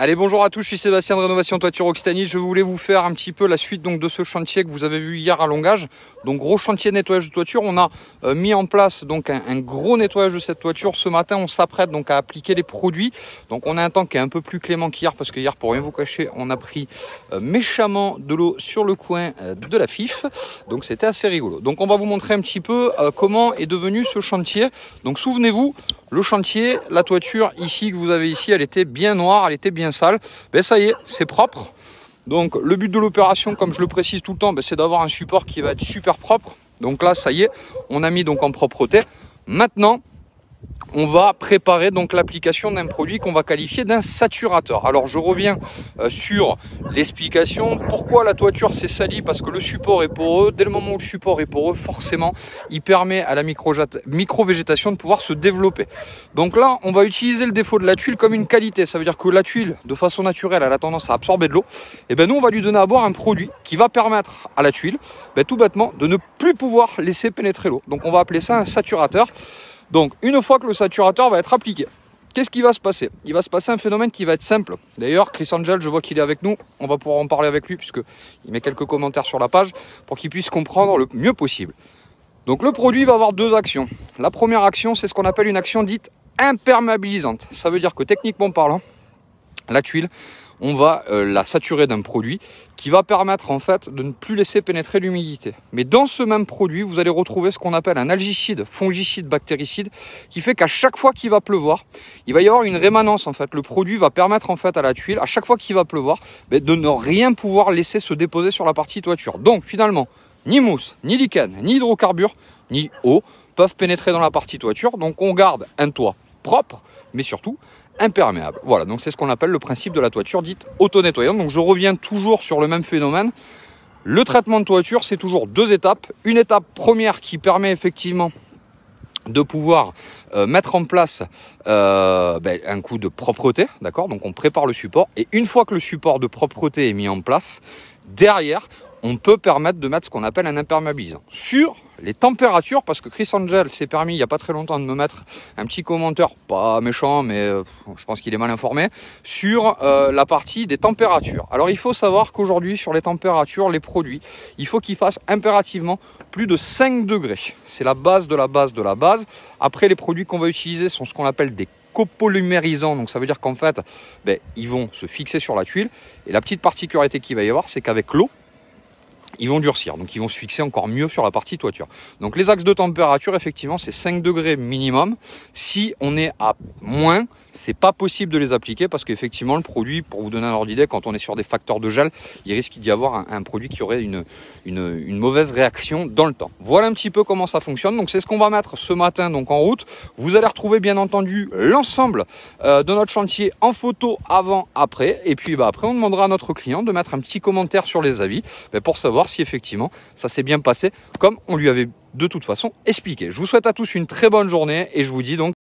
Allez, bonjour à tous, je suis Sébastien de Rénovation Toiture Occitanie. Je voulais vous faire un petit peu la suite donc de ce chantier que vous avez vu hier à Longage. Donc gros chantier de nettoyage de toiture. On a mis en place donc un gros nettoyage de cette toiture. Ce matin, on s'apprête donc à appliquer les produits. Donc on a un temps qui est un peu plus clément qu'hier parce que hier, pour rien vous cacher, on a pris méchamment de l'eau sur le coin de la FIF. Donc c'était assez rigolo. Donc on va vous montrer un petit peu comment est devenu ce chantier. Donc souvenez-vous, le chantier, la toiture ici que vous avez ici, elle était bien noire, elle était bien sale. Ben ça y est, c'est propre. Donc le but de l'opération, comme je le précise tout le temps, ben, c'est d'avoir un support qui va être super propre. Donc là, ça y est, on a mis donc en propreté. Maintenant, on va préparer donc l'application d'un produit qu'on va qualifier d'un saturateur. Alors je reviens sur l'explication. Pourquoi la toiture s'est salie? Parce que le support est poreux. Dès le moment où le support est poreux, forcément, il permet à la micro-végétation de pouvoir se développer. Donc là, on va utiliser le défaut de la tuile comme une qualité. Ça veut dire que la tuile, de façon naturelle, elle a tendance à absorber de l'eau. Et bien nous, on va lui donner à boire un produit qui va permettre à la tuile, tout bêtement, de ne plus pouvoir laisser pénétrer l'eau. Donc on va appeler ça un saturateur. Donc, une fois que le saturateur va être appliqué, qu'est-ce qui va se passer? Il va se passer un phénomène qui va être simple. D'ailleurs, Chris Angel, je vois qu'il est avec nous. On va pouvoir en parler avec lui puisqu'il met quelques commentaires sur la page pour qu'il puisse comprendre le mieux possible. Donc, le produit va avoir deux actions. La première action, c'est ce qu'on appelle une action dite imperméabilisante. Ça veut dire que techniquement parlant, la tuile, on va la saturer d'un produit qui va permettre en fait de ne plus laisser pénétrer l'humidité. Mais dans ce même produit, vous allez retrouver ce qu'on appelle un algicide, fongicide, bactéricide, qui fait qu'à chaque fois qu'il va pleuvoir, il va y avoir une rémanence en fait. Le produit va permettre en fait à la tuile, à chaque fois qu'il va pleuvoir, de ne rien pouvoir laisser se déposer sur la partie toiture. Donc finalement, ni mousse, ni lichen, ni hydrocarbures, ni eau peuvent pénétrer dans la partie toiture. Donc on garde un toit propre, mais surtout imperméable. Voilà, donc c'est ce qu'on appelle le principe de la toiture dite auto-nettoyante. Donc je reviens toujours sur le même phénomène. Le traitement de toiture, c'est toujours deux étapes. Une étape première qui permet effectivement de pouvoir mettre en place un coup de propreté, d'accord? Donc on prépare le support et une fois que le support de propreté est mis en place, derrière, on peut permettre de mettre ce qu'on appelle un imperméabilisant. Sur les températures, parce que Chris Angel s'est permis il n'y a pas très longtemps de me mettre un petit commentaire, pas méchant, mais je pense qu'il est mal informé, sur la partie des températures. Alors il faut savoir qu'aujourd'hui, sur les températures, les produits, il faut qu'ils fassent impérativement plus de 5 degrés. C'est la base de la base de la base. Après, les produits qu'on va utiliser sont ce qu'on appelle des copolymérisants, donc ça veut dire qu'en fait, ils vont se fixer sur la tuile. Et la petite particularité qu'il va y avoir, c'est qu'avec l'eau, ils vont durcir, donc ils vont se fixer encore mieux sur la partie toiture. Donc les axes de température, effectivement, c'est 5 degrés minimum. Si on est à moins, c'est pas possible de les appliquer parce qu'effectivement, le produit, pour vous donner un ordre d'idée, quand on est sur des facteurs de gel, il risque d'y avoir un produit qui aurait une mauvaise réaction dans le temps. Voilà un petit peu comment ça fonctionne. Donc c'est ce qu'on va mettre ce matin donc en route. Vous allez retrouver bien entendu l'ensemble de notre chantier en photo avant-après. Et puis après, on demandera à notre client de mettre un petit commentaire sur les avis pour savoir si effectivement ça s'est bien passé comme on lui avait de toute façon expliqué. Je vous souhaite à tous une très bonne journée et je vous dis donc